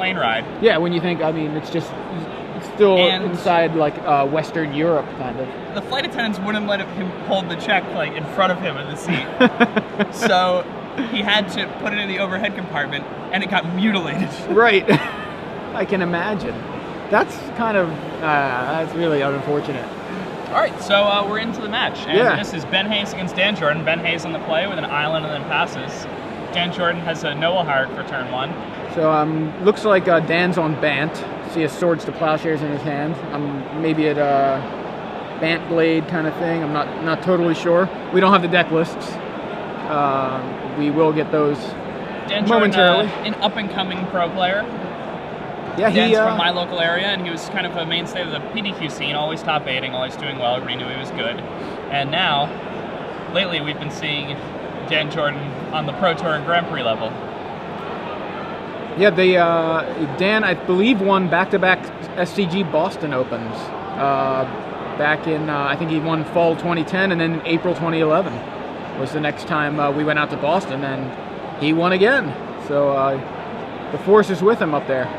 plane ride. Yeah, when you think, I mean, it's still inside, like, Western Europe, kind of. The flight attendants wouldn't let him hold the check, like, in front of him in the seat. So he had to put it in the overhead compartment, and it got mutilated. Right. I can imagine. That's kind of, that's really unfortunate. All right, so we're into the match. And this is Ben Hayes against Dan Jordan. Ben Hayes on the play with an island and then passes. Dan Jordan has a Noah Hart for turn 1. So looks like Dan's on Bant. See his swords to plowshares in his hand. Maybe at Bant Blade kind of thing. I'm not totally sure. We don't have the deck lists. We will get those Dan momentarily. Jordan, an up-and-coming pro player. Yeah, Dan's from my local area, and he was kind of a mainstay of the PDQ scene, always top 8ing, always doing well. Everybody knew he was good. And now, lately, we've been seeing Dan Jordan on the Pro Tour and Grand Prix level. Yeah, Dan, I believe, won back-to-back SCG Boston Opens. Back in, I think he won fall 2010, and then April 2011 was the next time we went out to Boston, and he won again. So the force is with him up there.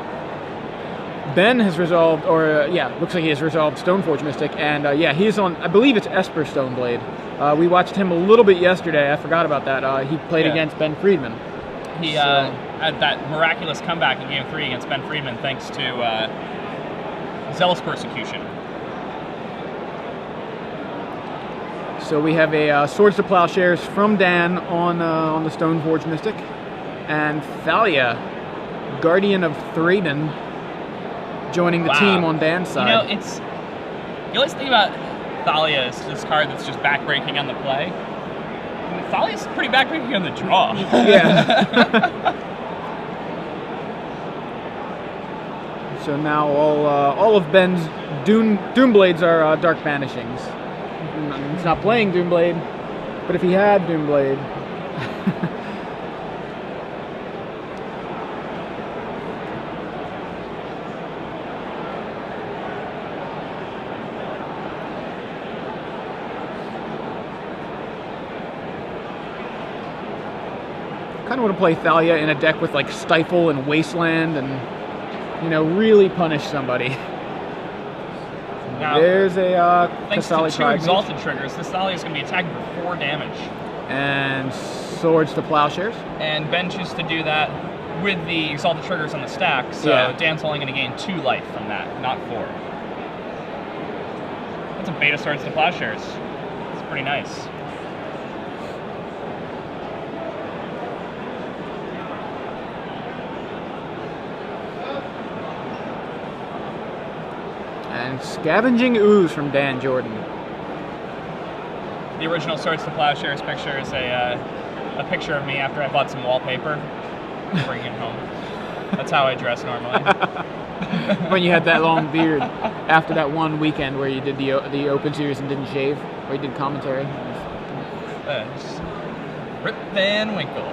Ben has resolved, looks like he has resolved Stoneforge Mystic, and he's on, I believe it's Esper Stoneblade. We watched him a little bit yesterday. I forgot about that. He played against Ben Friedman. He had that miraculous comeback in Game 3 against Ben Friedman thanks to Zealous Persecution. So we have a Swords to Plowshares from Dan on the Stoneforge Mystic, and Thalia, Guardian of Thraden, joining the team on Dan's side. You know, you always think about Thalia as this card that's just backbreaking on the play. I mean, Thalia's pretty backbreaking on the draw. Yeah. So now all of Ben's Doomblades are Dark Banishings. He's not playing Doomblade, but if he had Doomblade... I kind of want to play Thalia in a deck with like Stifle and Wasteland and, you know, really punish somebody. Now, there's a thanks to Kasali 2 Pride Exalted triggers, this Thalia is going to be attacking for 4 damage. And Swords to Plowshares. And Ben chooses to do that with the Exalted triggers on the stack, so Dan's only going to gain 2 life from that, not 4. That's a beta Swords to Plowshares. It's pretty nice. And Scavenging Ooze from Dan Jordan. The original Swords to Plowshares picture is a picture of me after I bought some wallpaper, bringing it home. That's how I dress normally. When you had that long beard after that one weekend where you did the Open Series and didn't shave, or you did commentary. Rip Van Winkle.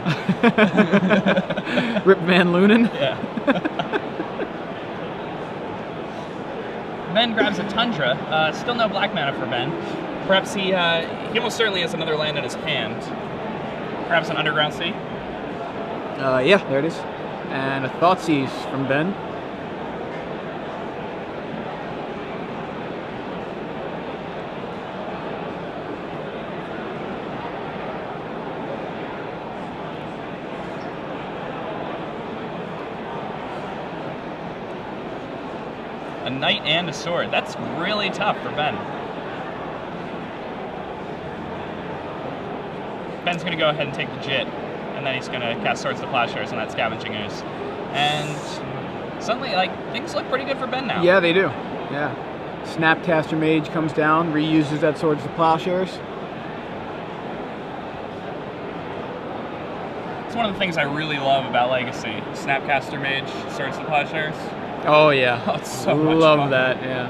Rip Van Lunen? Yeah. Ben grabs a Tundra. Still no black mana for Ben. Perhaps he almost certainly has another land in his hand. Perhaps an Underground Sea? Yeah, there it is. And a Thoughtseize from Ben. A Knight and a Sword. That's really tough for Ben. Ben's going to go ahead and take the Jit, and then he's going to cast Swords to Plowshares on that Scavenging Ooze. And suddenly, like, things look pretty good for Ben now. Yeah, they do. Yeah. Snapcaster Mage comes down, reuses that Swords to Plowshares. It's one of the things I really love about Legacy. Snapcaster Mage, Swords to Plowshares. Oh, yeah. Oh, it's so much love fun. that, yeah.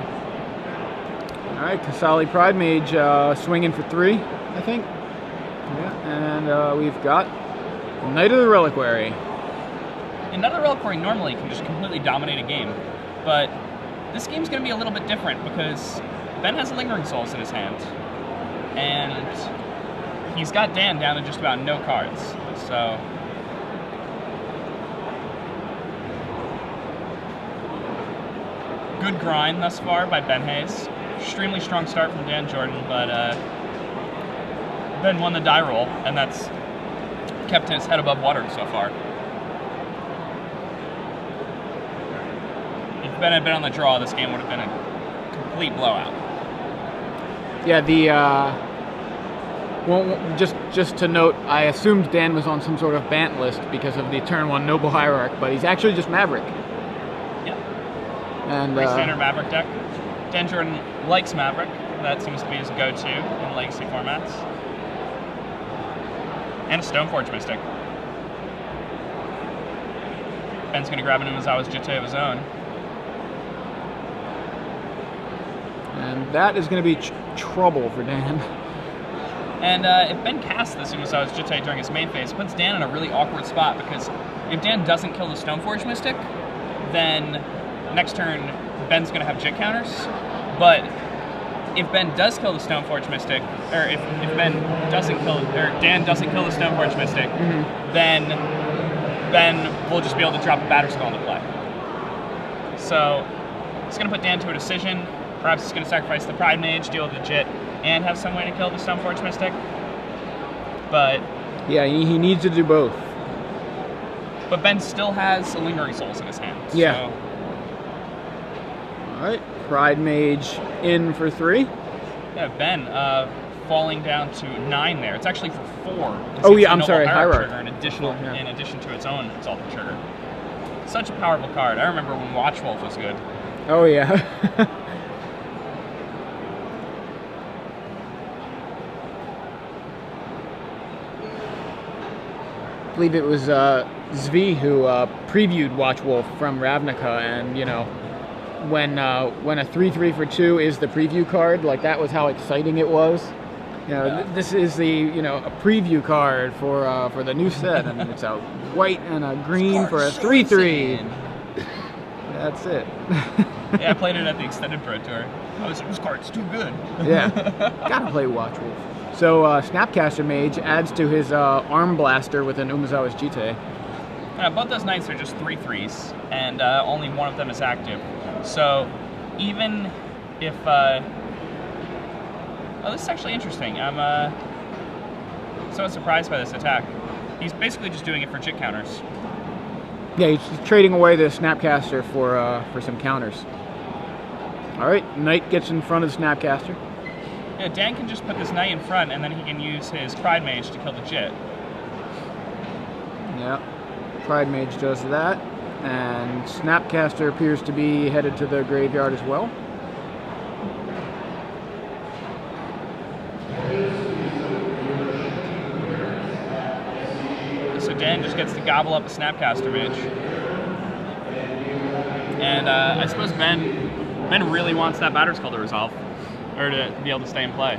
All right, Kasali Pride Mage swinging for 3, I think. Yeah, and we've got Knight of the Reliquary. And Knight of the Reliquary normally can just completely dominate a game, but this game's going to be a little bit different because Ben has Lingering Souls in his hand, and he's got Dan down to just about no cards, so... good grind thus far by Ben Hayes. Extremely strong start from Dan Jordan, but Ben won the die roll, and that's kept his head above water so far. If Ben had been on the draw, this game would have been a complete blowout. Yeah, well, just to note, I assumed Dan was on some sort of Bant list because of the turn 1 Noble Hierarch, but he's actually just Maverick. Yeah. And pretty standard Maverick deck. Dan Jordan likes Maverick. That seems to be his go-to in Legacy formats. And a Stoneforge Mystic. Ben's going to grab an Umezawa's Jitte of his own. And that is going to be trouble for Dan. And if Ben casts this Umezawa's Jitte during his main phase, it puts Dan in a really awkward spot, because if Dan doesn't kill the Stoneforge Mystic, then next turn Ben's going to have Jit counters. But if Ben does kill the Stoneforge Mystic, or if Ben doesn't kill, or Dan doesn't kill the Stoneforge Mystic, then Ben will just be able to drop a Batterskull into play. So it's going to put Dan to a decision. Perhaps he's going to sacrifice the Pride Mage, deal with the Jit, and have some way to kill the Stoneforge Mystic. But yeah, he needs to do both. But Ben still has a Lingering Souls in his hand. Yeah. So. All right, Pride Mage in for 3. Yeah, Ben falling down to 9 there. It's actually for 4. Oh yeah, I'm sorry, Hierarch. In addition to its own Exalted Trigger. Such a powerful card. I remember when Watchwolf was good. Oh yeah. I believe it was Zvi who previewed Watchwolf from Ravnica, and you know, when a 3/3 for 2 is the preview card, like that was how exciting it was. You know, this is the a preview card for the new set, and it's a white and a green for a 3/3. That's it. Yeah, I played it at the Extended Pro Tour. This card's too good. Yeah, gotta play Watchwolf. So Snapcaster Mage adds to his Arm Blaster with an Umezawa's Jitte. Both those knights are just 3/3s, and only one of them is active. So even if... oh, this is actually interesting. I'm so surprised by this attack. He's basically just doing it for Jit counters. Yeah, he's trading away the Snapcaster for some counters. All right, Knight gets in front of the Snapcaster. Yeah, Dan can just put this Knight in front, and then he can use his Pride Mage to kill the Jit. Yeah, Pride Mage does that, and Snapcaster appears to be headed to the graveyard as well. So Dan just gets to gobble up a Snapcaster Mage. And I suppose Ben really wants that Batterskull to resolve, or to be able to stay in play.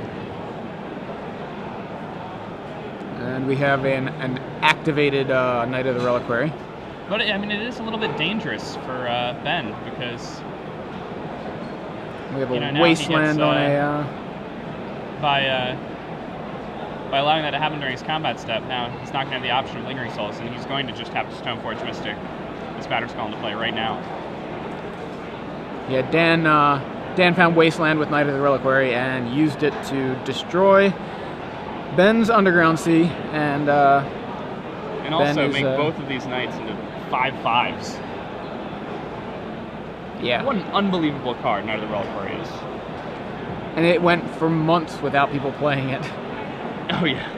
And we have an activated Knight of the Reliquary. But I mean, it is a little bit dangerous for Ben, because we have a Wasteland on a... By allowing that to happen during his combat step, now he's not going to have the option of Lingering Souls, and he's going to just have to Stoneforge Mystic this Batterskull into play right now. Yeah, Dan found Wasteland with Knight of the Reliquary and used it to destroy Ben's Underground Sea, and also make both of these knights into 5/5s. Yeah. What an unbelievable card Knight of the Reliquary is. And it went for months without people playing it. Oh yeah.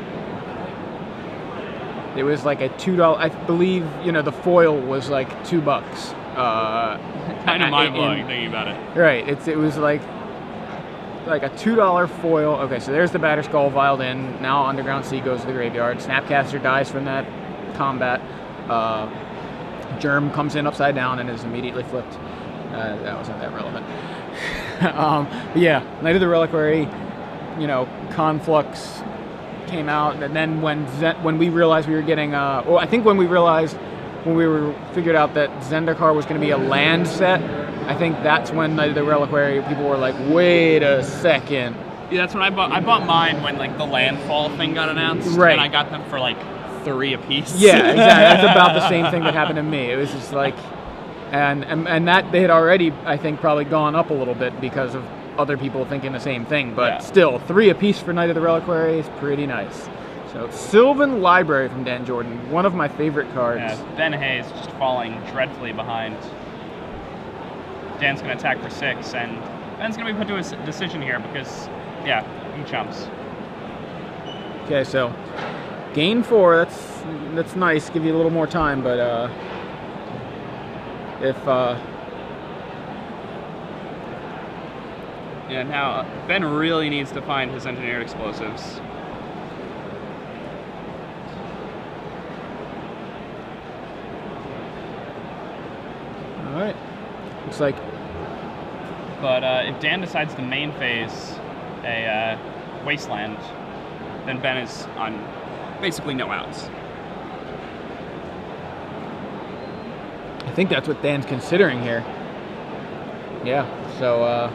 It was like a $2. I believe the foil was like $2. Kind of mind-blowing thinking about it. Right. It was like a $2 foil. Okay, so there's the Batterskull vialed in. Now Underground Sea goes to the graveyard. Snapcaster dies from that combat. Germ comes in upside down and is immediately flipped. That wasn't that relevant. But yeah, Knight of the Reliquary. Conflux came out, and then when we realized we were getting, I think when we figured out that Zendikar was going to be a land set, I think that's when Knight of the Reliquary people were like, wait a second. Yeah, that's when I bought mine when like the landfall thing got announced, right? And I got them for like 3 apiece. Yeah, exactly. That's about the same thing that happened to me. It was just like, And that they had already, I think, probably gone up a little bit because of other people thinking the same thing. But still, 3 apiece for Knight of the Reliquary is pretty nice. So Sylvan Library from Dan Jordan, one of my favorite cards. Yeah, Ben Hayes just falling dreadfully behind. Dan's going to attack for 6, and Ben's going to be put to a decision here because, yeah, he chumps. Okay, so gain 4. That's nice. Give you a little more time, but yeah, now Ben really needs to find his engineered explosives. All right. Looks like. But if Dan decides to main phase a wasteland, then Ben is on basically no outs. I think that's what Dan's considering here. Yeah. So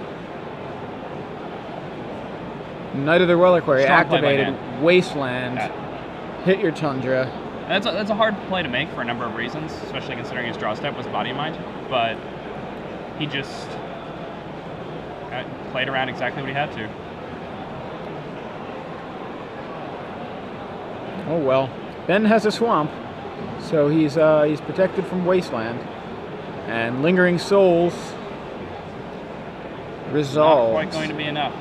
Knight of the Reliquary activated. Wasteland. Hit your Tundra. That's a hard play to make for a number of reasons, especially considering his draw step was Body and Mind. But he just played around exactly what he had to. Oh well. Ben has a swamp, so he's protected from Wasteland. And Lingering Souls resolved. Not quite going to be enough.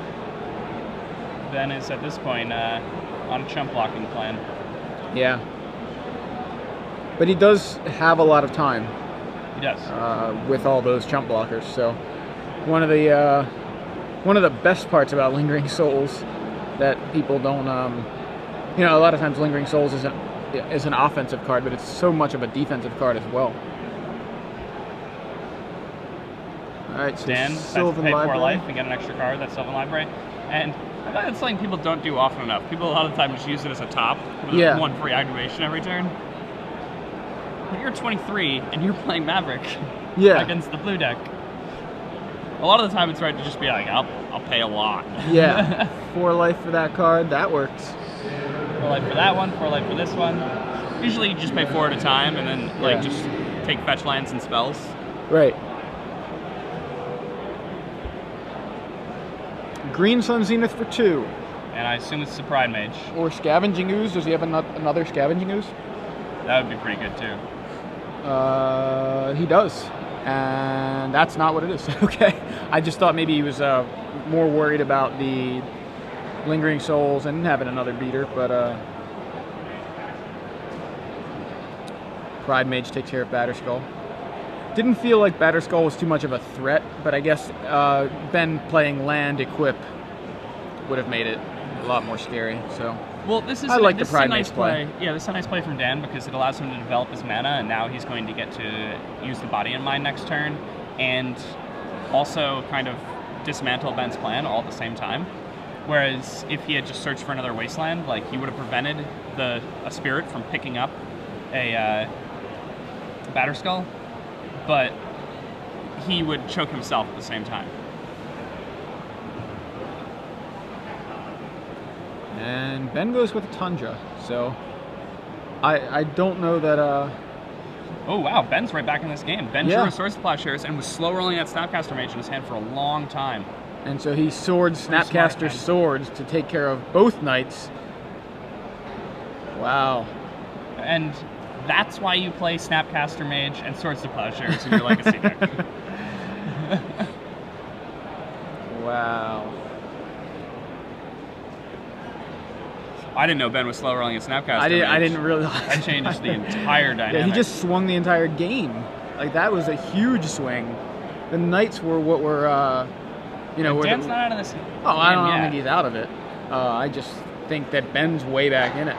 Ben is at this point on a chump blocking plan. Yeah. But he does have a lot of time. He does. With all those chump blockers. So one of the best parts about Lingering Souls that people don't, you know, a lot of times Lingering Souls is an offensive card, but it's so much of a defensive card as well. All right, so Dan decides to pay 4 life and get an extra card. That's Sylvan Library, and I think that's something people don't do often enough. People a lot of the time just use it as a top with 1 free activation every turn. When you're 23 and you're playing Maverick against the blue deck, a lot of the time it's right to just be like, I'll pay a lot. Yeah, 4 life for that card, that works. 4 life for that one, 4 life for this one. Usually you just pay 4 at a time and then just take fetch lands and spells. Right. Green Sun Zenith for 2. And I assume it's the Pride Mage. Or Scavenging Ooze. Does he have another Scavenging Ooze? That would be pretty good too. He does. And that's not what it is. Okay. I just thought maybe he was more worried about the Lingering Souls and having another beater, but Pride Mage takes care of Batterskull. Didn't feel like Batterskull was too much of a threat, but I guess Ben playing land equip would have made it a lot more scary. So well, this is I like the this Pride is a nice Mage play. Yeah, this is a nice play from Dan because it allows him to develop his mana, and now he's going to get to use the Body and Mind next turn, and also kind of dismantle Ben's plan all at the same time. Whereas if he had just searched for another wasteland, like he would have prevented a spirit from picking up a Batterskull, but he would choke himself at the same time. And Ben goes with a Tundra, so I don't know that. Oh wow, Ben's right back in this game. Ben drew Swords to Plowshares and was slow rolling that Snapcaster Mage in his hand for a long time. And so he swords Snapcaster Swords to take care of both knights. Wow. And that's why you play Snapcaster Mage and Swords to Plowshares in your Legacy deck. Wow. I didn't know Ben was slow rolling a Snapcaster Mage. I didn't realize. That changed the entire dynamic. Yeah, he just swung the entire game. Like, that was a huge swing. The knights were what were, you know... Dan's not out of this. Oh, I don't think he's out of it. I just think that Ben's way back in it.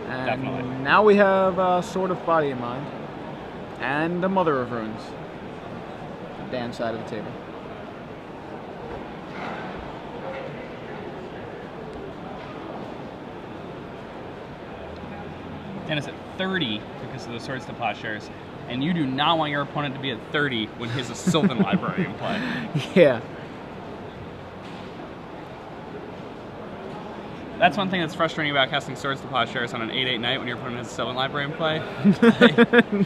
And definitely. Now we have Sword of Body and Mind. And the Mother of Runes. Dan's side of the table. Dan is at 30 because of the Swords to Plowshares, and you do not want your opponent to be at 30 when he has a Sylvan Library in play. Yeah. That's one thing that's frustrating about casting Swords to Plowshares on an 8/8 night when your opponent has a Sylvan Library in play.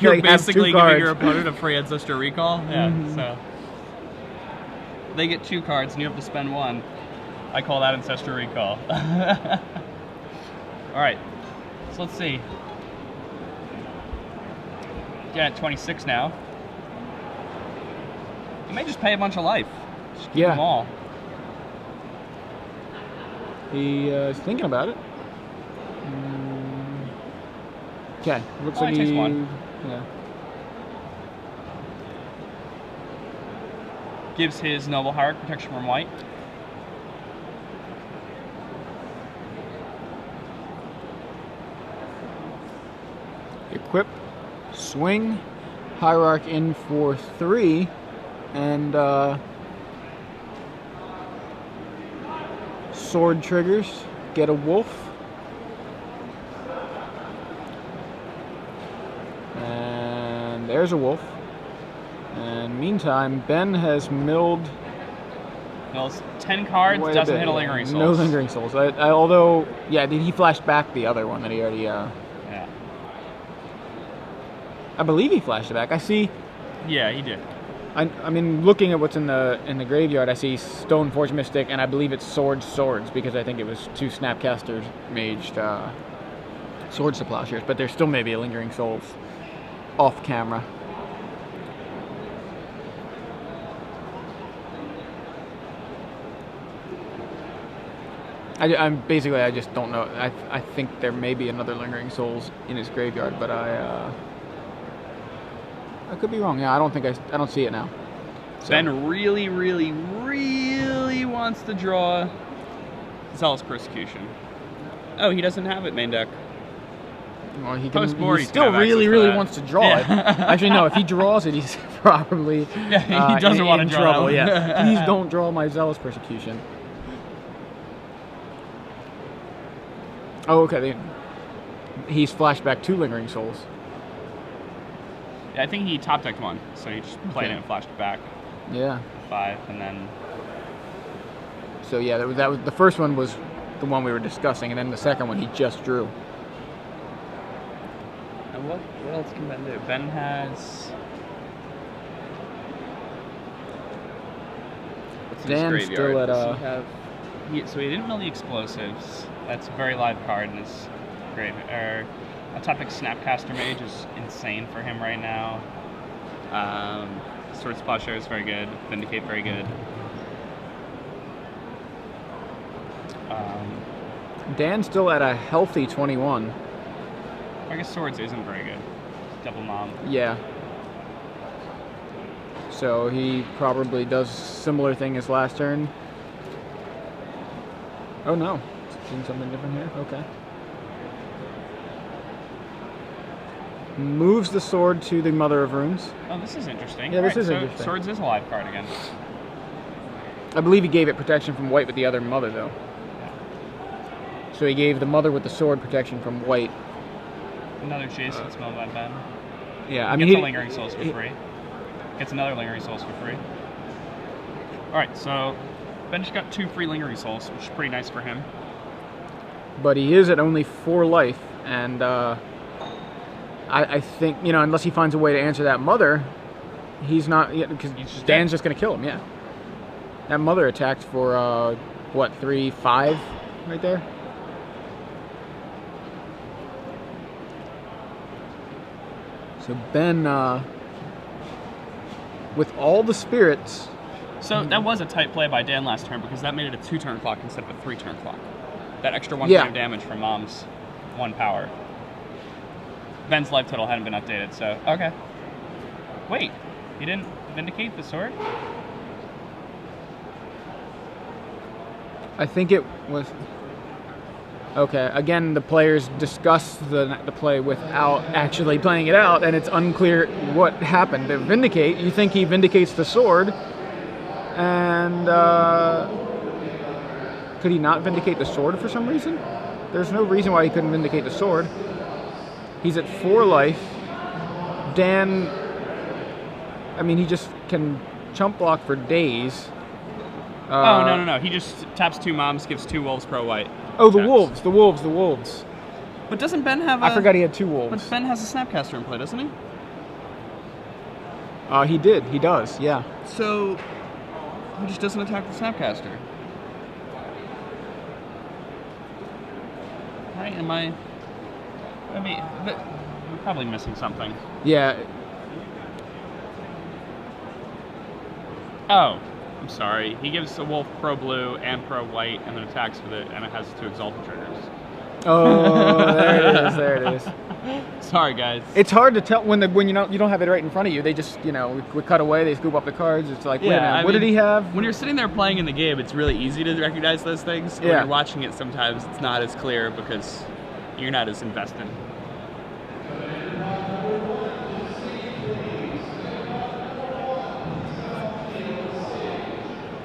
You're basically giving your opponent a free Ancestor Recall. Yeah, so they get 2 cards and you have to spend 1. I call that Ancestor Recall. Alright, so let's see. Yeah, at 26 now. You may just pay a bunch of life. Just keep them all. He is thinking about it. Okay, looks like he takes 1. Yeah. Gives his Noble Hierarch protection from white. Equip, swing, Hierarch in for 3, and sword triggers, get a wolf. And there's a wolf. And meantime, Ben has milled... Mills 10 cards, doesn't hit a Lingering Souls. No Lingering Souls. Although, yeah, he flashed back the other one that he already... Yeah. I believe he flashed it back. I see... Yeah, he did. I mean, looking at what's in the graveyard, I see Stoneforge Mystic, and I believe it's Swords, because I think it was 2 Snapcasters maged Swords to Plowshares, but there still may be a Lingering Souls off camera. I just don't know. I think there may be another Lingering Souls in his graveyard, but I could be wrong. Yeah, I don't see it now. So. Ben really, really, really wants to draw Zealous Persecution. Oh, he doesn't have it main deck. Well, he still really, really wants to draw it. Actually, no. If he draws it, he's probably he doesn't want to draw trouble. Yeah, please don't draw my Zealous Persecution. Oh, okay. He's flashed back 2 Lingering Souls. Yeah, I think he top decked 1, so he just played it and flashed it back. Yeah. 5, and then. So yeah, that was the first one was the one we were discussing, and then the second one he just drew. And what else can Ben do? Ben has. What's in his Dan's graveyard? still at Does he have? So he didn't mill the explosives. That's a very live card in his graveyard. A topic Snapcaster Mage is insane for him right now. Swords to Plowshares is very good. Vindicate very good. Dan's still at a healthy 21. I guess Swords isn't very good. Double Mom. Yeah. So he probably does similar thing as last turn. Oh no, seeing something different here. Okay. Moves the sword to the Mother of Runes. Oh, this is interesting. Yeah, this is interesting. Swords is a live card again. I believe he gave it protection from white with the other Mother, though. So he gave the Mother with the sword protection from white. Another Jason spell by Ben. Yeah, I mean, gets a Lingering Souls for free. Gets another Lingering Souls for free. Alright, so Ben just got 2 free Lingering Souls, which is pretty nice for him. But he is at only 4 life, and I think, you know, unless he finds a way to answer that Mother, he's not, because Dan's just going to kill him, yeah. That Mother attacked for, what, 3/5 right there? So Ben, with all the spirits... So that was a tight play by Dan last turn, because that made it a 2-turn clock instead of a 3-turn clock. That extra 1 point of damage from Mom's 1 power. Ben's life total hadn't been updated, so... Okay. Wait, he didn't Vindicate the sword? I think it was... Okay, again, the players discuss the play without actually playing it out, and it's unclear what happened. To Vindicate, you think he Vindicates the sword, and could he not Vindicate the sword for some reason? There's no reason why he couldn't Vindicate the sword. He's at 4 life. Dan, I mean, he just can chump block for days. Oh, no. He just taps 2 mobs, gives 2 wolves pro white. Oh, the checks. wolves. But doesn't Ben have I forgot he had 2 wolves. But Ben has a Snapcaster in play, doesn't he? He did. He does, yeah. So, he just doesn't attack the Snapcaster. Right? Am I mean, I'm probably missing something. Yeah. Oh, I'm sorry. He gives a wolf pro blue and pro white, and then attacks with it, and it has 2 exalted triggers. Oh, there it is. Sorry, guys. It's hard to tell when you don't have it right in front of you. They just we cut away. They scoop up the cards. It's like, wait a minute, what did he have? When you're sitting there playing in the game, it's really easy to recognize those things. Yeah. When you're watching it, sometimes it's not as clear because you're not as invested.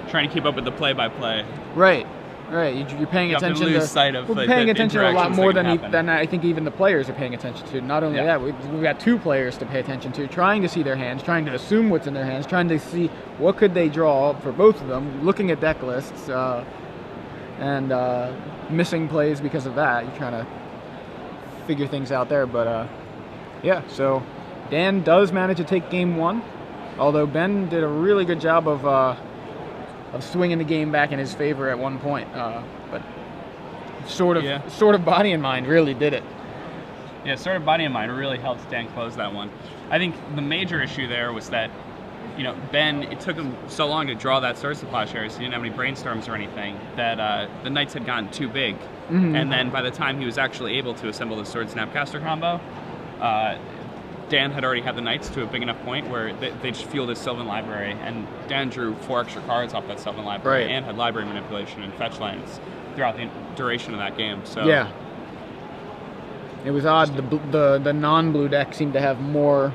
Trying to keep up with the play-by-play. Right. You're paying attention to lose sight of, we're like, paying the attention a lot interactions more that can than happen. I think even the players are paying attention to. Not only that, we've got 2 players to pay attention to, trying to see their hands, trying to assume what's in their hands, trying to see what could they draw for both of them, looking at deck lists, and missing plays because of that. You're trying to figure things out there, but yeah. So Dan does manage to take game 1, although Ben did a really good job of swinging the game back in his favor at one point, but sort of body and mind really did it. Yeah, sort of body and mind really helped Dan close that one. I think the major issue there was that, Ben, it took him so long to draw that Sword Supply share, so he didn't have any brainstorms or anything, that the Knights had gotten too big. Mm-hmm. And then by the time he was actually able to assemble the Sword Snapcaster combo, Dan had already had the Knights to a big enough point where they just fueled his Sylvan Library, and Dan drew 4 extra cards off that Sylvan Library, right, and had library manipulation and fetch lands throughout the duration of that game. So yeah, it was odd. The non-blue deck seemed to have more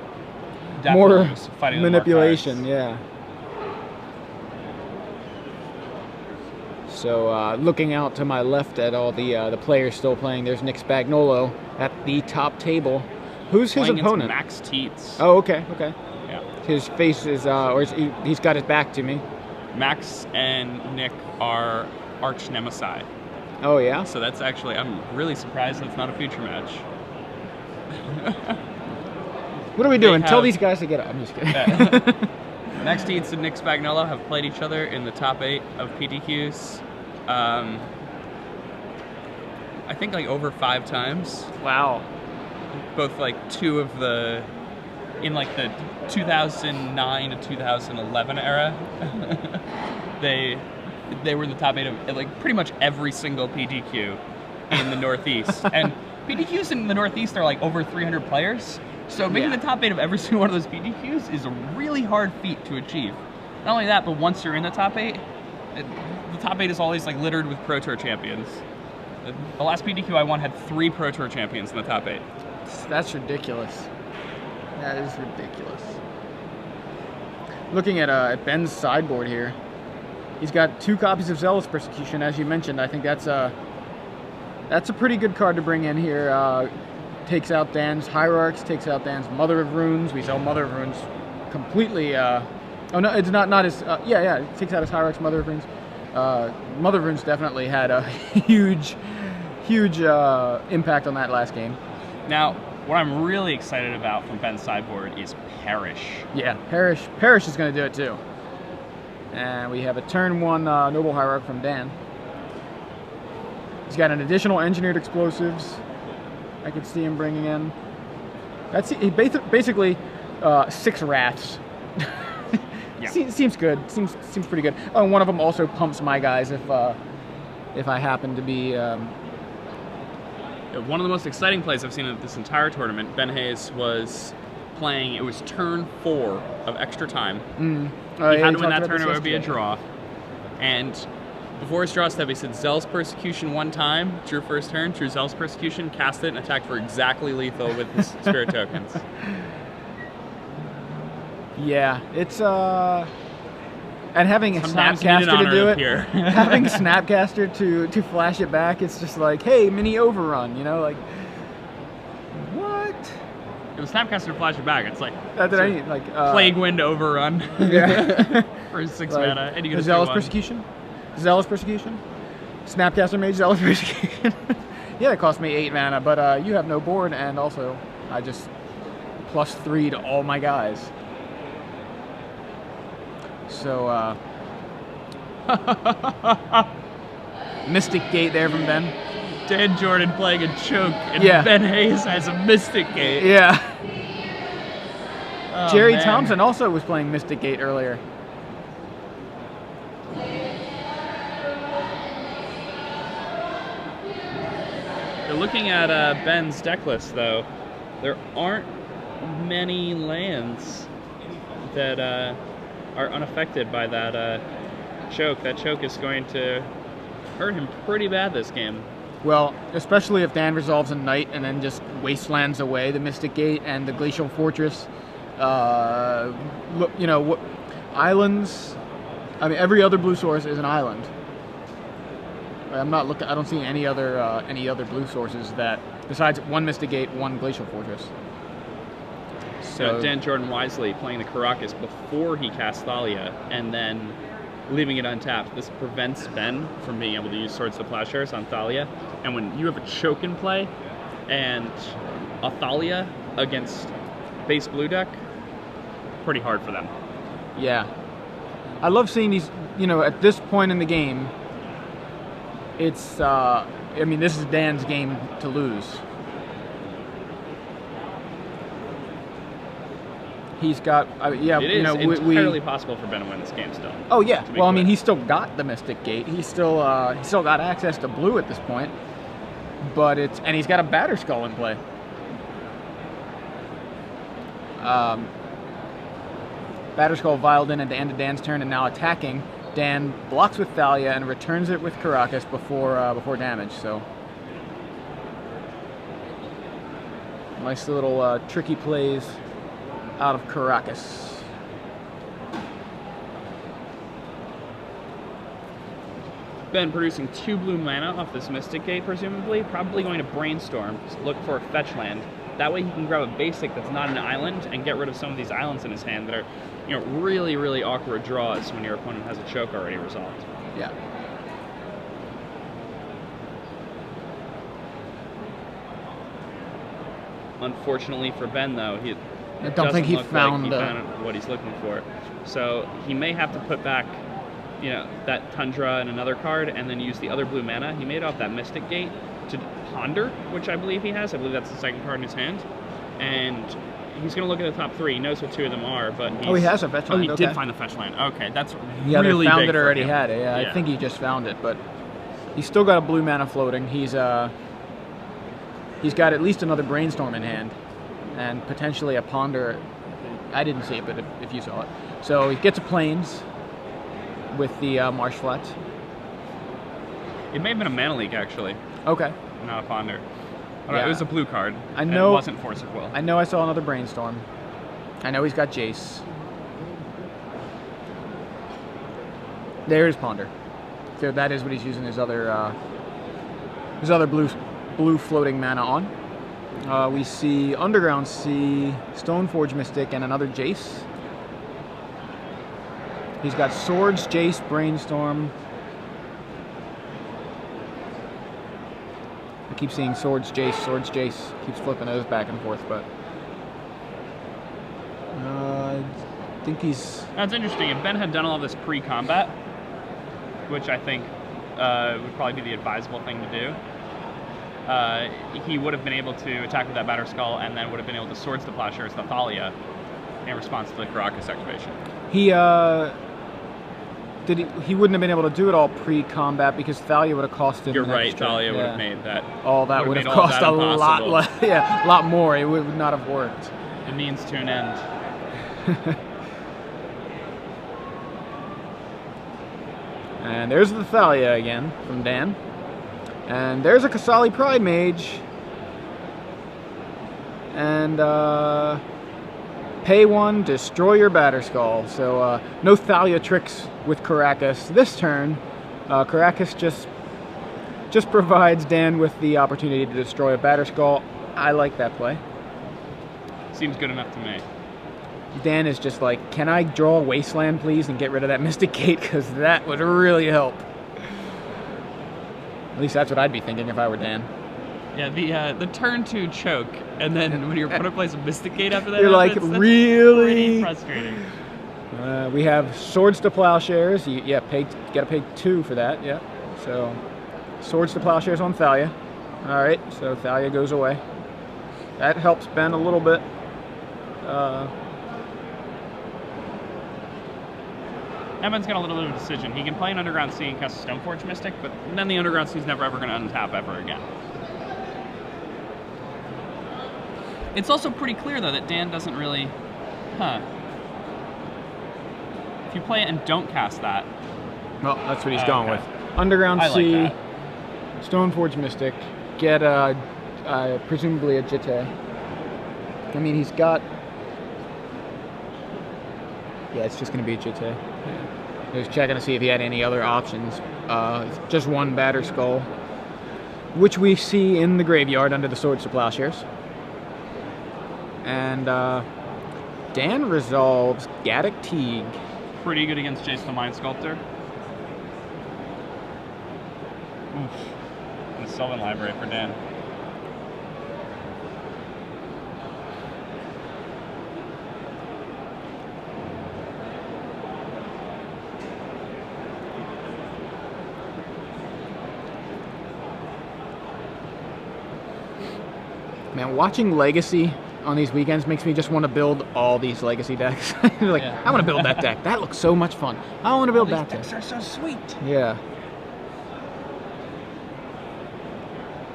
manipulation. Yeah. So looking out to my left at all the players still playing, there's Nick Spagnolo at the top table. Who's his opponent? Max Teets. Oh, okay. Yeah. His face is, he's got his back to me. Max and Nick are arch nemesis. Oh, yeah? So that's actually, I'm really surprised that's not a future match. What are we doing? Tell these guys to get up. I'm just kidding. Max Teets and Nick Spagnolo have played each other in the top 8 of PTQs. I think like over 5 times. Wow. Both like 2 of the, in like the 2009 to 2011 era, they were in the top 8 of like pretty much every single PTQ in the Northeast. And PTQs in the Northeast are like over 300 players. So making the top 8 of every single one of those PTQs is a really hard feat to achieve. Not only that, but once you're in the top 8, the top 8 is always like littered with Pro Tour champions. The last PTQ I won had 3 Pro Tour champions in the top 8. That's ridiculous. That is ridiculous. Looking at Ben's sideboard here, he's got 2 copies of Zealous Persecution, as you mentioned. I think that's a pretty good card to bring in here. Takes out Dan's Hierarchs, takes out Dan's Mother of Runes. We sell Mother of Runes completely. Oh no, it's not his. Yeah, it takes out his Hierarchs, Mother of Runes. Mother of Runes definitely had a huge impact on that last game. Now, what I'm really excited about from Ben's sideboard is Perish. Yeah, Perish is going to do it too. And we have a turn 1 Noble Hierarch from Dan. He's got an additional Engineered Explosives. I could see him bringing in. He basically 6 Wraths. Yeah. Seems good. Seems pretty good. Oh, and one of them also pumps my guys if I happen to be. One of the most exciting plays I've seen at this entire tournament, Ben Hayes was playing, it was turn 4 of extra time. He had to win that turn or it would be a draw. And before his draw step, he said Zealous Persecution 1 time, drew first turn, drew Zealous Persecution, cast it, and attacked for exactly lethal with his spirit tokens. Yeah, it's and having a Some naps Snapcaster needed on to do Earth it, here. having Snapcaster to flash it back, it's just like, hey, mini overrun, like what? It was Snapcaster to flash it back. It's like That's what I need, like Plague Wind overrun. Yeah. For 6 like, mana, and you get a Zealous 2/1. Persecution. Zealous Persecution? Snapcaster Mage Zealous Persecution? Yeah, it cost me 8 mana, but you have no board, and also I just +3 to all my guys. So, Mystic Gate there from Ben. Dan Jordan playing a choke, and Yeah. Ben Hayes has a Mystic Gate. Yeah. Oh, Jerry man. Thompson also was playing Mystic Gate earlier. They're looking at Ben's deck list, though. There aren't many lands that are unaffected by that choke. That choke is going to hurt him pretty bad this game. Well, especially if Dan resolves a Knight and then just wastelands away the Mystic Gate and the Glacial Fortress. You know, islands. I mean, every other blue source is an island. I'm not looking. I don't see any other blue sources that besides one Mystic Gate, one Glacial Fortress. So Dan Jordan wisely playing the Caracas before he casts Thalia, and then leaving it untapped. This prevents Ben from being able to use Swords to Plowshares on Thalia. And when you have a choke in play and a Thalia against base blue deck, pretty hard for them. yeah, I love seeing these. You know, at this point in the game, it's. I mean, this is Dan's game to lose. He's got, yeah, It is you know, entirely possible for Ben to win this game still. Oh yeah. Well, I mean, clear. he's still got the Mystic Gate. He's still got access to blue at this point. But and he's got a Batter Skull in play. Batter Skull viled in at the end of Dan's turn and now attacking. Dan blocks with Thalia and returns it with Caracas before damage. So nice little tricky plays out of Caracas. Ben producing 2 blue mana off this Mystic Gate, presumably, probably going to Brainstorm, look for a fetch land. That way he can grab a basic that's not an island and get rid of some of these islands in his hand that are, you know, really, really awkward draws when your opponent has a choke already resolved. Yeah. Unfortunately for Ben, though, I don't think he found what he's looking for. So he may have to put back, you know, that Tundra and another card, and then use the other blue mana he made off that Mystic Gate to ponder, which I believe he has. I believe that's the second card in his hand, and he's going to look at the top 3. He knows what 2 of them are, but he has a fetch land. Oh, he okay. did find the fetch land. Okay, that's yeah, really they found big it for already. him. Had it. Yeah, I think he just found it, but he's still got a blue mana floating. He's got at least another Brainstorm in hand, and potentially a Ponder. I didn't see it, but if you saw it, so he gets a Plains with the Marsh Flats. It may have been a Mana Leak, actually, Okay. not a Ponder. Yeah. It was a blue card. I know. It wasn't Force of Will. I know I saw another Brainstorm. I know he's got Jace. There's Ponder. So that is what he's using his other blue floating mana on. We see Underground Sea, Stoneforge Mystic, and another Jace. He's got Swords, Jace, Brainstorm. I keep seeing Swords, Jace. Keeps flipping those back and forth, but I think he's... That's interesting. If Ben had done all this pre-combat, which I think would probably be the advisable thing to do, he would have been able to attack with that Batter Skull and then would have been able to Swords to Plowshares the Thalia in response to the Caracas activation. He wouldn't have been able to do it all pre-combat because Thalia would have cost him. You're right. extra. Thalia would have made that. All that would have cost a lot. Yeah, a lot more. It would not have worked. The means to an end. And there's the Thalia again from Dan. And there's a Kasali Pride Mage. And pay 1, destroy your Batter Skull. So no Thalia tricks with Caracas this turn. Caracas just provides Dan with the opportunity to destroy a Batter Skull. I like that play. Seems good enough to me. Dan is just like, can I draw a Wasteland, please, and get rid of that Mystic Gate? Because that would really help. At least that's what I'd be thinking if I were Dan. Yeah, the turn 2 choke, and then when your opponent plays a Mystic Gate after that, You're like, that's really? pretty frustrating. We have Swords to Plowshares. Gotta pay 2 for that, yeah. So, Swords to Plowshares on Thalia. Alright, so Thalia goes away. That helps Ben a little bit. Now Ben's got a little bit of a decision. He can play an Underground Sea and cast a Stoneforge Mystic, but then the Underground Sea's never ever going to untap ever again. It's also pretty clear, though, that Dan doesn't really... If you play it and don't cast that... Well, that's what he's going with. Underground Sea, like Stoneforge Mystic, get presumably a Jitte. I mean, he's got... Yeah, it's just going to be a Jitte. Yeah. He was checking to see if he had any other options. Just one Batter Skull, which we see in the graveyard under the Swords to Plowshares. And Dan resolves Gaddock Teague. Pretty good against Jace the Mind Sculptor. Oof. And Sylvan Library for Dan. Man, watching Legacy on these weekends makes me just want to build all these Legacy decks. Like, yeah. I want to build that deck. That looks so much fun. I want to build that deck. These decks are so sweet. Yeah.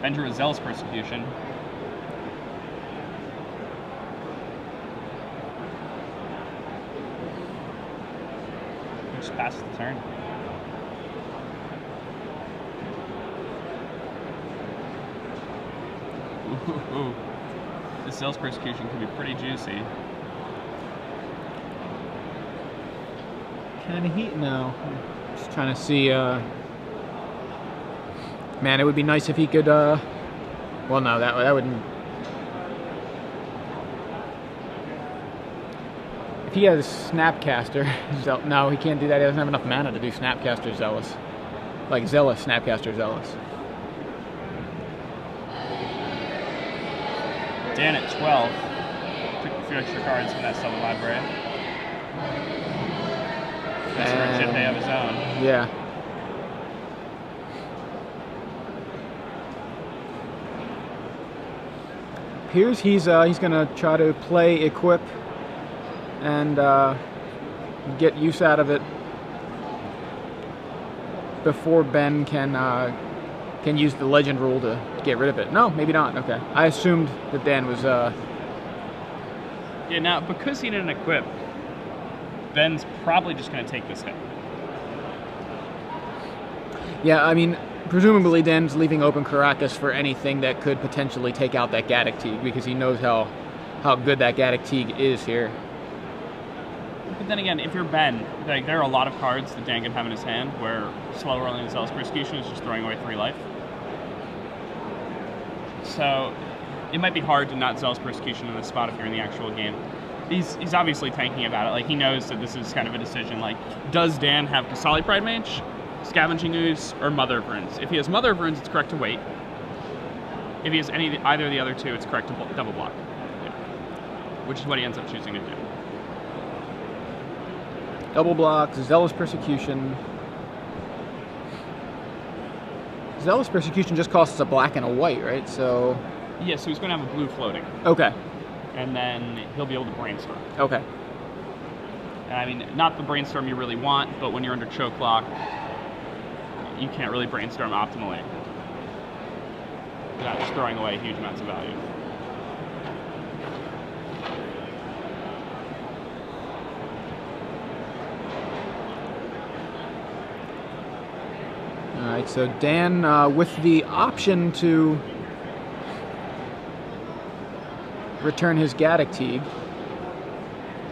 Enter a Zealous Persecution. Just passes the turn. Ooh. This Zealous Persecution can be pretty juicy. Can he? No. Just trying to see. Man, it would be nice if he could. Well, no, that wouldn't. If he has Snapcaster, no, he can't do that. He doesn't have enough mana to do Snapcaster Zealous, like Zealous Snapcaster Zealous. Dan at 12. Took a few extra cards from that Sylvan Library. That's a Jitte of his own. Yeah. Appears he's gonna try to play Equip and get use out of it before Ben can use the Legend rule to get rid of it. No, maybe not. Okay. I assumed that Dan was... Yeah, now, because he didn't equip, Ben's probably just going to take this hit. Yeah, I mean, presumably Dan's leaving open Caracas for anything that could potentially take out that Gaddock Teague, because he knows how good that Gaddock Teague is here. But then again, if you're Ben, like, there are a lot of cards that Dan can have in his hand where slow rolling and Zealous Persecution is just throwing away 3 life. So it might be hard to not Zealous Persecution in this spot if you're in the actual game. He's obviously tanking about it. Like, he knows that this is kind of a decision. Like, does Dan have Kasali Pride Mage, Scavenging Ooze, or Mother of Runes? If he has Mother of Runes, it's correct to wait. If he has either of the other two, it's correct to double block. Yeah. Which is what he ends up choosing to do. Double block, Zealous Persecution. Zealous Persecution just costs a black and a white, right? So... Yeah, so he's going to have a blue floating. Okay. And then he'll be able to Brainstorm. Okay. And I mean, not the Brainstorm you really want, but when you're under choke lock, you can't really Brainstorm optimally without just throwing away huge amounts of value. Alright, so Dan, with the option to return his Gaddock Teague,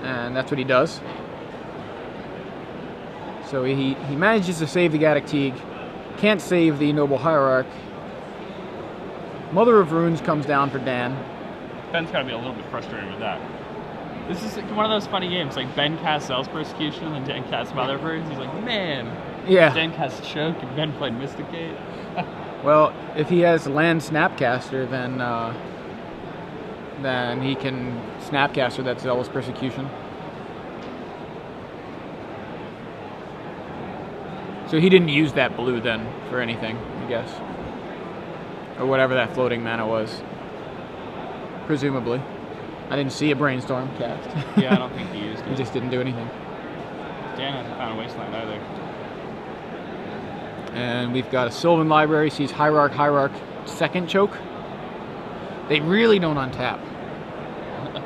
and that's what he does. So he manages to save the Gaddock Teague, can't save the Noble Hierarch. Mother of Runes comes down for Dan. Ben's got to be a little bit frustrated with that. This is one of those funny games, like Ben casts Zealous Persecution and Dan casts Mother of Runes. He's like, man, yeah. Dan casts Choke and Ben played Mystic Gate. Well, if he has land Snapcaster, then he can Snapcaster that Zealous Persecution. So he didn't use that blue then for anything, I guess. Or whatever that floating mana was. Presumably. I didn't see a Brainstorm cast. Yeah, I don't think he used it. He just didn't do anything. Dan hasn't found a Wasteland either. And we've got a Sylvan Library, sees Hierarch, second choke. They really don't untap.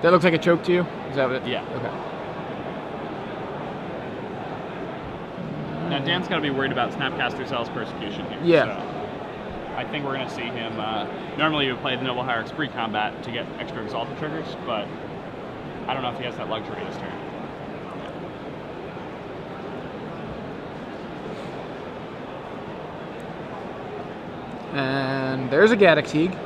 That looks like a choke to you? Is that what it? Yeah. Okay. Now Dan's got to be worried about Snapcaster Zealous Persecution here. Yeah. So I think we're going to see him. Normally you would play the Noble Hierarch's pre-combat to get extra Exalted triggers, but I don't know if he has that luxury this turn. And there's a Gaddock Teague.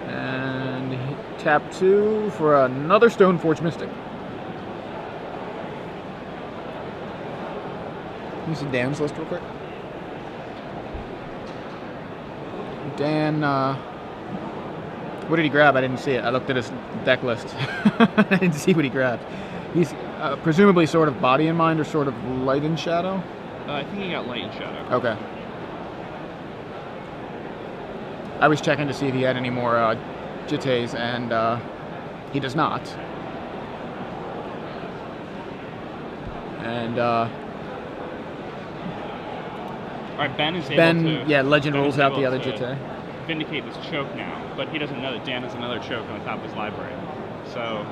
And tap 2 for another Stoneforge Mystic. Let me see Dan's list real quick. Dan, what did he grab? I didn't see it. I looked at his deck list. I didn't see what he grabbed. He's presumably sort of Body in Mind or sort of Light and Shadow. I think he got Light and Shadow. Okay. I was checking to see if he had any more Jittes, and he does not. And all right, Ben is able to... yeah, Legend rules out the other Jitte. Vindicate this choke now, but he doesn't know that Dan has another choke on the top of his library. So...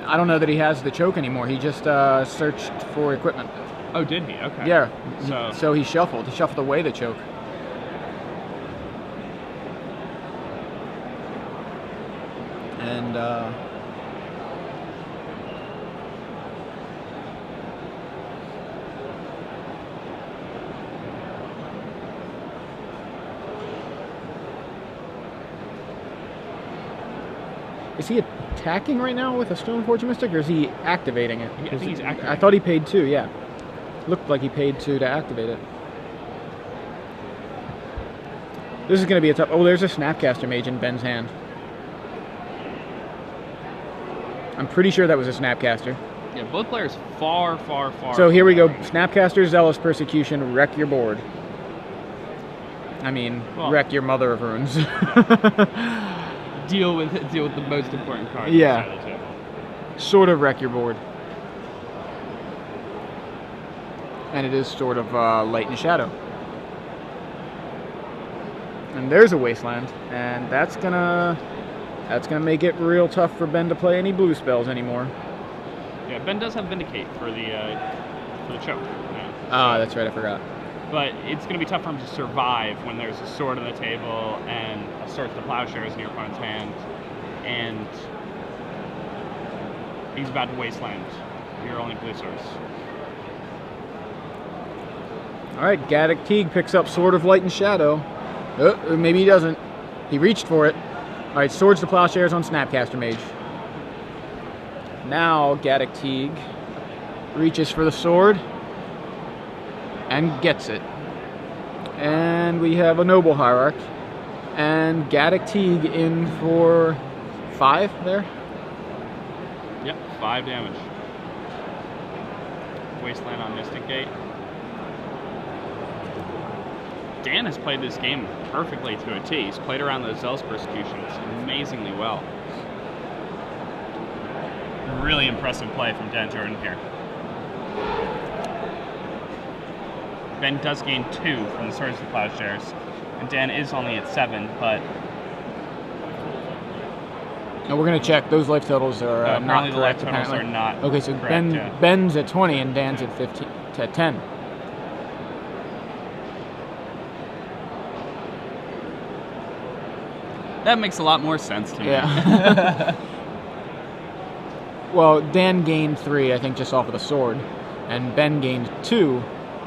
I don't know that he has the choke anymore. He just searched for equipment. Oh, did he? Okay. Yeah. So he shuffled. He shuffled away the choke. And is he attacking right now with a Stoneforge Mystic, or is he activating it? I think he's activating. I thought he paid 2, yeah. Looked like he paid 2 to activate it. This is going to be a tough... Oh, there's a Snapcaster Mage in Ben's hand. I'm pretty sure that was a Snapcaster. Yeah, both players far. So here we go. Snapcaster, Zealous Persecution, wreck your board. I mean, well, wreck your Mother of Runes. Yeah. Deal with the most important card. Yeah. Sort of wreck your board. And it is sort of Light and Shadow. And there's a Wasteland, and that's gonna make it real tough for Ben to play any blue spells anymore. Yeah, Ben does have Vindicate for the choke. Ah, that's right, I forgot. But it's going to be tough for him to survive when there's a sword on the table and a Swords to Plowshares in your opponent's hand, and he's about to Wasteland your only blue source. All right, Gaddock Teague picks up Sword of Light and Shadow. Oh, maybe he doesn't. He reached for it. All right, Swords to Plowshares on Snapcaster Mage. Now Gaddock Teague reaches for the sword and gets it. And we have a Noble Hierarch and Gaddock Teague in for 5 there. Yep, 5 damage. Wasteland on Mystic Gate. Dan has played this game perfectly to a T. He's played around those Zealous Persecutions amazingly well. Really impressive play from Dan Jordan here. Ben does gain 2 from the Swords to Plowshares, and Dan is only at 7, but... No, we're going to check. Those life totals are not correct, the life totals are not okay, so correct, Ben's at 20 and Dan's at 15, at 10. That makes a lot more sense to me. Yeah. Well, Dan gained 3, I think, just off of the sword, and Ben gained 2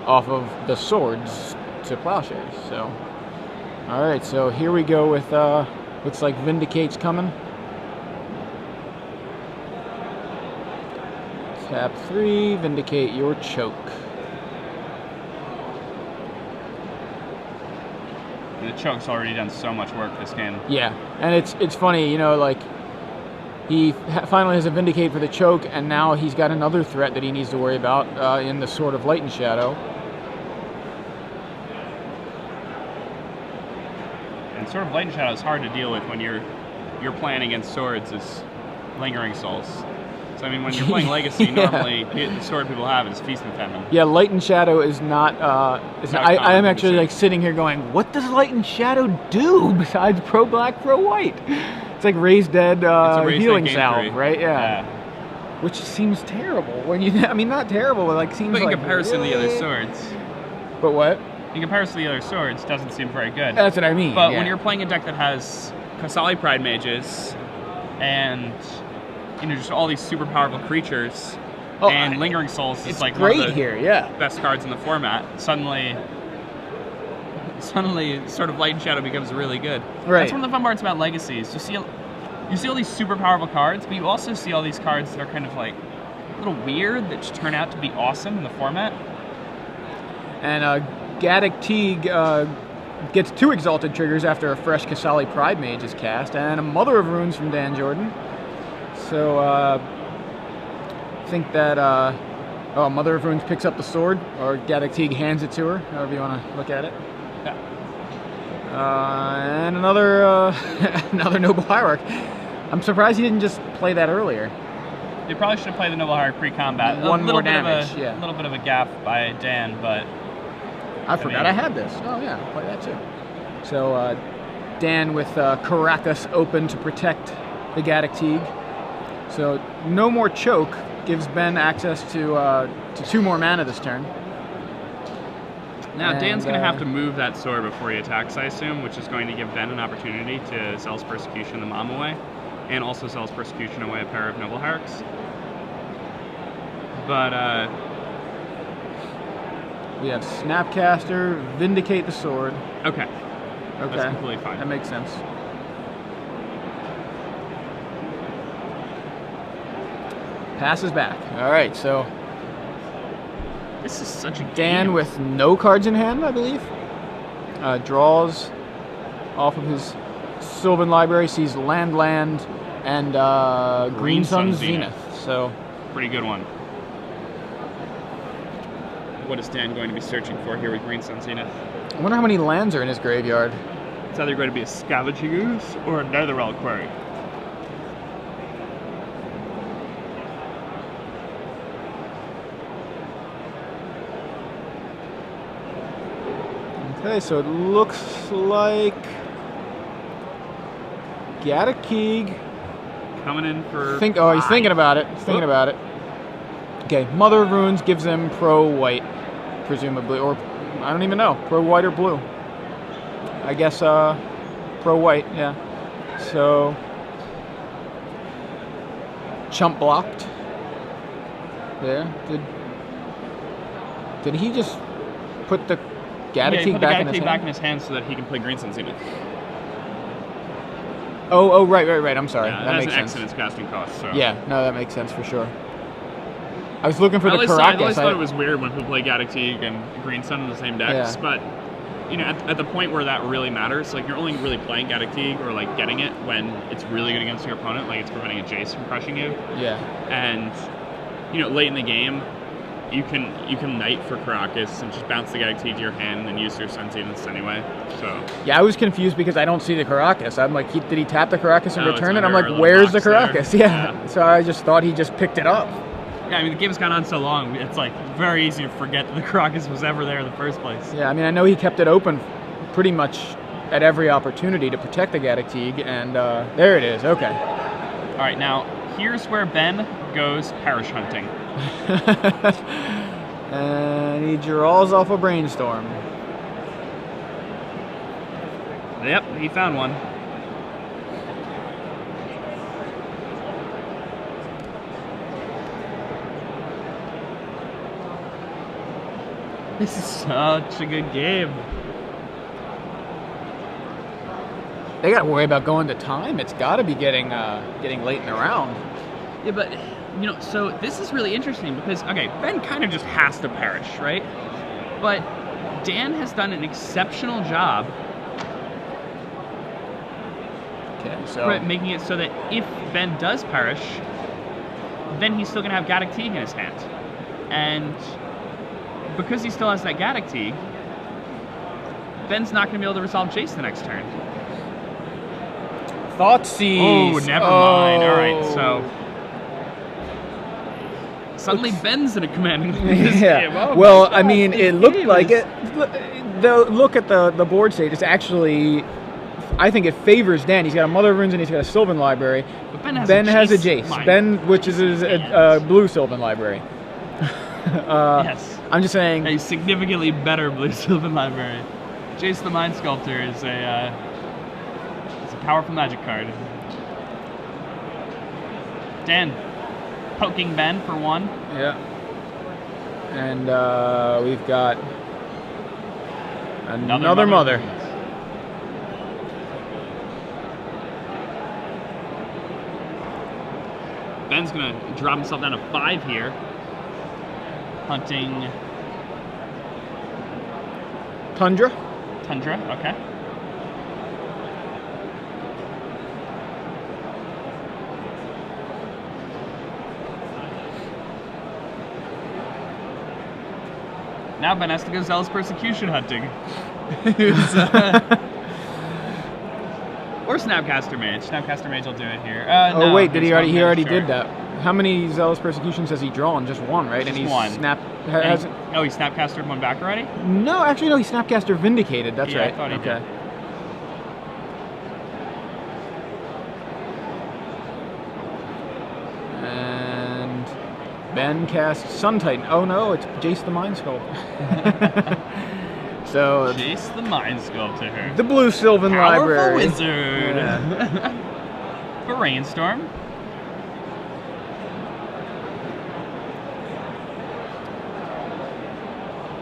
off of the Swords to Plowshares. So, all right. So here we go with looks like Vindicate's coming. Tap 3, Vindicate your choke. choke's already done so much work this game. Yeah, and it's funny, you know, like he finally has a Vindicate for the choke, and now he's got another threat that he needs to worry about in the Sword of Light and Shadow. And Sword of Light and Shadow is hard to deal with when you're playing against swords as Lingering Souls. So I mean, when you're playing Legacy, normally the sword people have is Feast and Famine. Yeah, Light and Shadow is not. I am actually like sitting here going, what does Light and Shadow do besides pro black, pro white? It's like Raised Dead healing salve, right? Yeah. Which seems terrible when you. I mean, not terrible, but like seems. But in like comparison to the other swords. But what? In comparison to the other swords, doesn't seem very good. That's what I mean. But when you're playing a deck that has Kasali Pride Mages and just all these super powerful creatures, and Lingering Souls is like great one of the here, yeah. best cards in the format. Suddenly, Sword of Light and Shadow becomes really good. Right. That's one of the fun parts about Legacies. You see all these super powerful cards, but you also see all these cards that are kind of like a little weird that just turn out to be awesome in the format. And Gaddock Teague gets 2 Exalted triggers after a fresh Kasali Pride Mage is cast, and a Mother of Runes from Dan Jordan. So I think that Mother of Runes picks up the sword, or Gaddock Teague hands it to her, however you want to look at it. Yeah. And another another Noble Hierarch. I'm surprised he didn't just play that earlier. They probably should have played the Noble Hierarch pre-combat. One more damage, A little bit of a gaffe by Dan, but I forgot I had this. Oh yeah, I'll play that too. So Dan with Caracas open to protect the Gaddock Teague. So no more choke gives Ben access to 2 more mana this turn. Now Dan's going to have to move that sword before he attacks, I assume, which is going to give Ben an opportunity to Zealous Persecution the Mom away, and also Zealous Persecution away a pair of Noble Hierarchs. But we have Snapcaster, Vindicate the sword. Okay. That's completely fine. That makes sense. Passes back. All right, so this is such a Dan game. with no cards in hand, I believe. Draws off of his Sylvan Library, sees Land, and Green Sun Zenith. So pretty good one. What is Dan going to be searching for here with Green Sun Zenith? I wonder how many lands are in his graveyard. It's either going to be a Scavenging Ooze or a Nether Reliquary. Okay, so it looks like Gaddock Teague coming in for he's thinking about it. He's thinking about it. Okay, Mother of Runes gives him pro white, presumably, or I don't even know, pro white or blue. I guess pro white, yeah. So chump blocked. There. Did he just put the Gaddock Teague back in his hand so that he can play Green Sun Zenith. Oh, right. I'm sorry. Yeah, that makes an sense. excellent casting cost. So. Yeah, no, that makes sense for sure. I was looking for the Caracas. I always thought it was weird when people play Gaddock Teague and Green Sun in the same decks, but at the point where that really matters, like you're only really playing Gaddock Teague or like getting it when it's really good against your opponent, like it's preventing a Jace from crushing you. Yeah. And late in the game, you can knight for Caracas and just bounce the Gaddock Teague to your hand and then use your Sun Zeniths anyway. So yeah, I was confused because I don't see the Caracas. I'm like, did he tap the Caracas and return it? I'm under like, where's the Caracas? Yeah. Yeah. So I just thought he just picked it up. Yeah, I mean, the game's gone on so long, it's like very easy to forget that the Caracas was ever there in the first place. Yeah, I mean, I know he kept it open pretty much at every opportunity to protect the Gaddock Teague, and there it is. Okay. All right, now here's where Ben goes parish hunting. And he draws off a Brainstorm. Yep, he found one. This is such a good game. They got to worry about going to time. It's got to be getting late in the round. Yeah, but so this is really interesting because Ben kind of just has to perish, right? But Dan has done an exceptional job Okay, so making it so that if Ben does perish, then he's still going to have Gaddock Teeg in his hand. And because he still has that Gaddock Teeg, Ben's not going to be able to resolve Jace the next turn. Thoughtseize. Oh, never mind. All right, so suddenly Ben's in a commanding this game. Oh, well, I mean, it looked like it. Look at the board state. It's actually, I think it favors Dan. He's got a Mother of Runes and he's got a Sylvan library. But Ben has a Jace. Ben, which is a blue Sylvan library. Yes. I'm just saying. A significantly better blue Sylvan library. Jace the Mind Sculptor is a powerful Magic card. Dan, poking Ben for 1. Yeah. And we've got another Mother. Ben's gonna drop himself down to 5 here. Hunting Tundra, okay. Now Ben has to go Zealous Persecution hunting. Or Snapcaster Mage. Snapcaster Mage will do it here. oh no, wait, did he already? He already short. did that. How many Zealous Persecutions has he drawn? Just one, right? Just and he's one. He Snapcastered one back already? No, actually, no. He Snapcaster Vindicated. That's Yeah, right. I thought he did. And Ben casts Sun Titan. Oh no, it's Jace the Mind Sculptor. So Jace the Mind Sculptor. The blue Sylvan Powerful library. Wizard. Yeah. Brainstorm.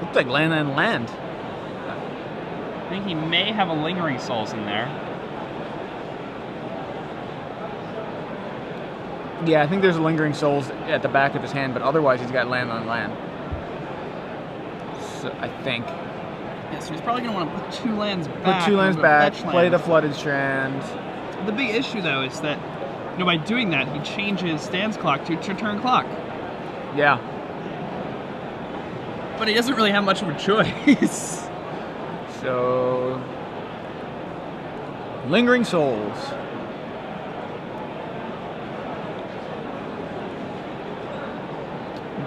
Looks like land and land. I think he may have a Lingering Souls in there. Yeah, I think there's a Lingering Souls at the back of his hand, but otherwise he's got land on land. So, I think. Yeah, so he's probably going to want to put 2 lands back. Put 2 lands back, play the Flooded Strand. The big issue, though, is that by doing that, he changes Stan's clock to turn clock. Yeah. But he doesn't really have much of a choice. So, Lingering Souls.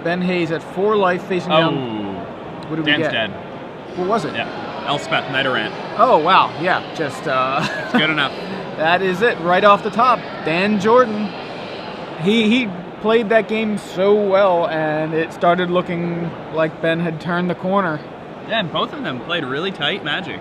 Ben Hayes at 4 life facing down. What did we Dan's get? dead. What was it? Yeah. Elspeth, Knight Errant. Oh, wow. Yeah, just... It's good enough. That is it, right off the top. Dan Jordan. He played that game so well, and it started looking like Ben had turned the corner. Yeah, and both of them played really tight Magic.